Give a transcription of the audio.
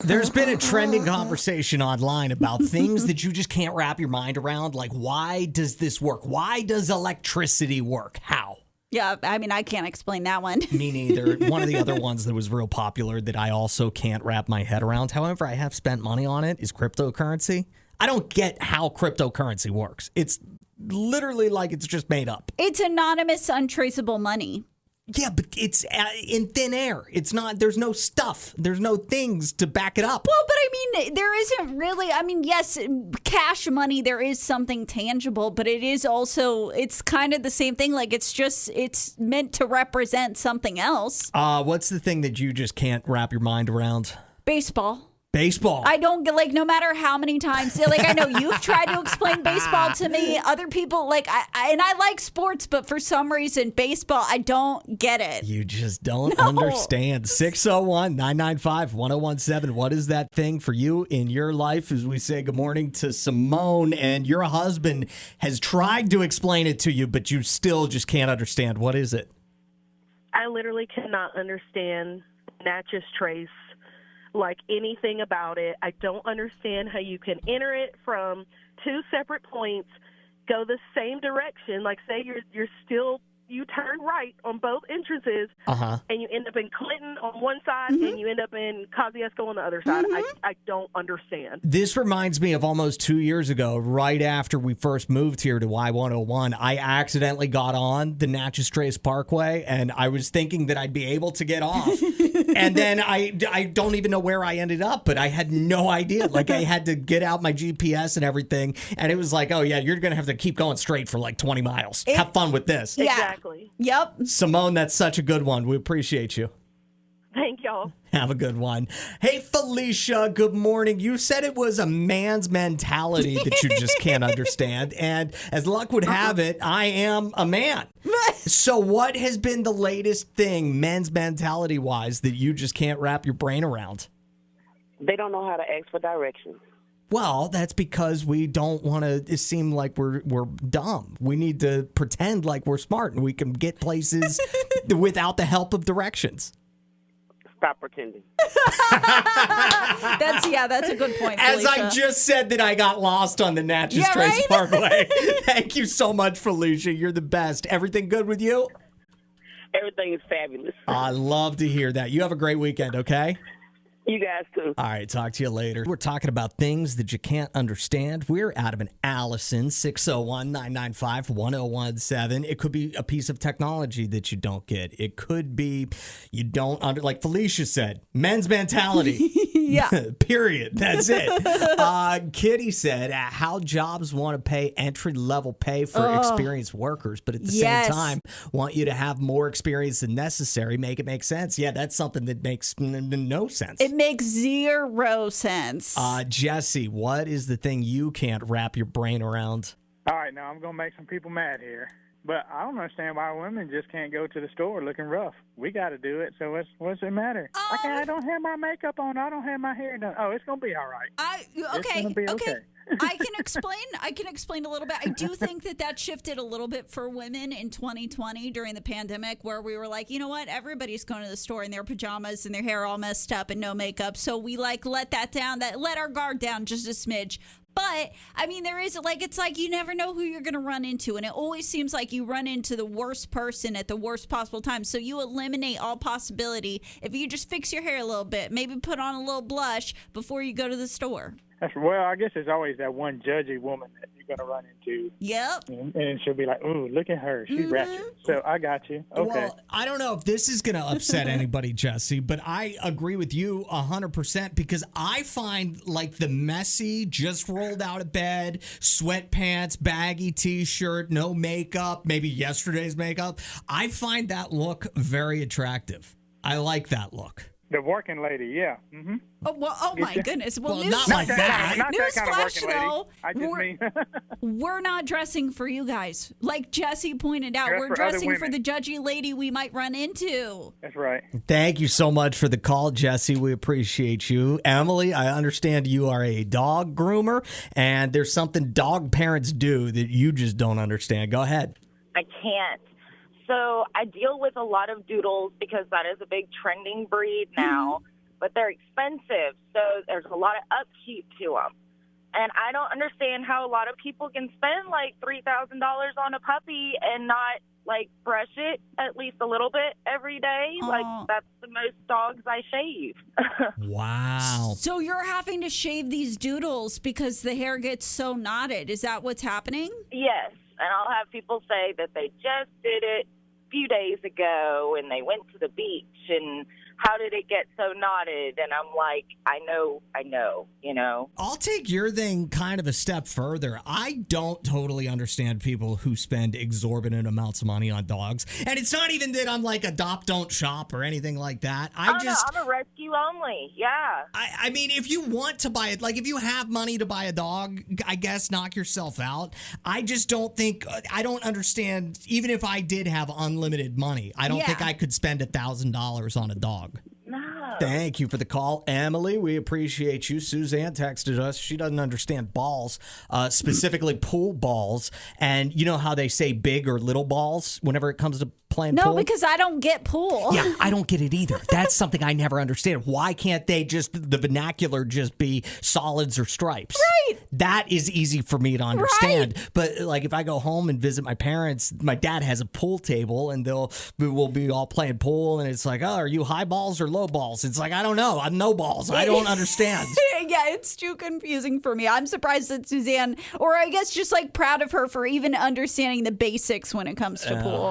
There's been a trending conversation online about things that you just can't wrap your mind around. Like, why does this work? Why does electricity work? How? Yeah, I mean, I can't explain that one. Me neither. One of the other ones that was real popular that I also can't wrap my head around, however, I have spent money on it, is cryptocurrency. I don't get how cryptocurrency works. It's literally like it's just made up. It's anonymous, untraceable money. Yeah, but it's in thin air. It's not, there's no stuff. There's no things to back it up. Well, but I mean, there isn't really, I mean, yes, cash money, there is something tangible, but it is also, it's kind of the same thing. Like, it's meant to represent something else. What's the thing that you just can't wrap your mind around? Baseball. Baseball. I don't get, like, no matter how many times, like, I know you've tried to explain baseball to me. Other people, like, I like sports, but for some reason, baseball, I don't get it. You just don't understand. 601-995-1017. What is that thing for you in your life? As we say good morning to Simone, and your husband has tried to explain it to you, but you still just can't understand. What is it? I literally cannot understand Natchez Trace. Like anything about it. I don't understand how you can enter it from two separate points, go the same direction. Like, say you turn right on both entrances, and you end up in Clinton on one side, and you end up in Kosciuszko on the other side. I don't understand. This reminds me of almost 2 years ago, right after we first moved here to I-101. I accidentally got on the Natchez Trace Parkway, and I was thinking that I'd be able to get off. And then I don't even know where I ended up, but I had no idea. Like, I had to get out my GPS and everything, and it was like, oh, yeah, you're going to have to keep going straight for like 20 miles. Have fun with this. Yeah. Exactly. Yep. Simone, that's such a good one. We appreciate you. Thank y'all. Have a good one. Hey, Felicia, good morning. You said it was a man's mentality that you just can't understand. And as luck would have it, I am a man. So what has been the latest thing, men's mentality-wise, that you just can't wrap your brain around? They don't know how to ask for directions. Well, that's because we don't want to seem like we're dumb. We need to pretend like we're smart and we can get places without the help of directions. Stop pretending. That's a good point, As Felicia. I just said that I got lost on the Natchez Trace Parkway. Thank you so much, Felicia. You're the best. Everything good with you? Everything is fabulous. I love to hear that. You have a great weekend, okay? You guys too. All right, talk to you later. We're talking about things that you can't understand. We're Adam and Allison, 601-995-1017. It could be a piece of technology that you don't get. It could be you don't like Felicia said, men's mentality. Yeah. Period. That's it. Kitty said how jobs want to pay entry-level pay for experienced workers, but at the same time want you to have more experience than necessary. Make it make sense. Yeah, that's something that makes no sense. It makes zero sense. Jesse, what is the thing you can't wrap your brain around? All right, now I'm going to make some people mad here. But I don't understand why women just can't go to the store looking rough. We got to do it, so what's it matter? Like, I don't have my makeup on. I don't have my hair done. Oh, it's going to be all right. It's gonna be okay. I can explain a little bit. I do think that shifted a little bit for women in 2020 during the pandemic, where we were like, you know what? Everybody's going to the store in their pajamas and their hair all messed up and no makeup. So we let that down, let our guard down just a smidge. But, I mean, there is, like, it's like you never know who you're going to run into. And it always seems like you run into the worst person at the worst possible time. So you eliminate all possibility if you just fix your hair a little bit, maybe put on a little blush before you go to the store. Well, I guess there's always that one judgy woman that you're going to run into. Yep. And she'll be like, ooh, look at her. She's ratchet. So I got you. Okay. Well, I don't know if this is going to upset anybody, Jesse, but I agree with you 100% because I find like the messy, just rolled out of bed, sweatpants, baggy T-shirt, no makeup, maybe yesterday's makeup. I find that look very attractive. I like that look. The working lady, yeah. Mm-hmm. Oh my goodness. Well, not like that. Not that kind of Newsflash, working though. lady. I just mean. We're not dressing for you guys. Like Jesse pointed out, we're dressing for the judgy lady we might run into. That's right. Thank you so much for the call, Jesse. We appreciate you. Emily, I understand you are a dog groomer, and there's something dog parents do that you just don't understand. Go ahead. I can't. So I deal with a lot of doodles because that is a big trending breed now. but they're expensive. So there's a lot of upkeep to them. And I don't understand how a lot of people can spend like $3,000 on a puppy and not like brush it at least a little bit every day. Like that's the most dogs I shave. Wow. So you're having to shave these doodles because the hair gets so knotted. Is that what's happening? Yes. And I'll have people say that they just did it a few days ago and they went to the beach and how did it get so knotted? And I'm like, I know, you know. I'll take your thing kind of a step further. I don't totally understand people who spend exorbitant amounts of money on dogs. And it's not even that I'm like adopt, don't shop or anything like that. No, I'm a rescue only. Yeah. I mean, if you want to buy it, like if you have money to buy a dog, I guess knock yourself out. I just don't think, I don't understand, even if I did have unlimited money, I don't think I could spend $1,000 on a dog. No. Thank you for the call, Emily. We appreciate you. Suzanne texted us. She doesn't understand balls, specifically pool balls. And you know how they say big or little balls whenever it comes to playing pool? No, because I don't get pool. Yeah, I don't get it either. That's something I never understand. Why can't they just, the vernacular just be solids or stripes? Right. That is easy for me to understand. Right. But like if I go home and visit my parents, my dad has a pool table and we'll be all playing pool and it's like, oh, are you high balls or low balls? It's like, I don't know. I'm no balls. I don't understand. Yeah, it's too confusing for me. I'm surprised that Suzanne, or I guess just like proud of her for even understanding the basics when it comes to pool.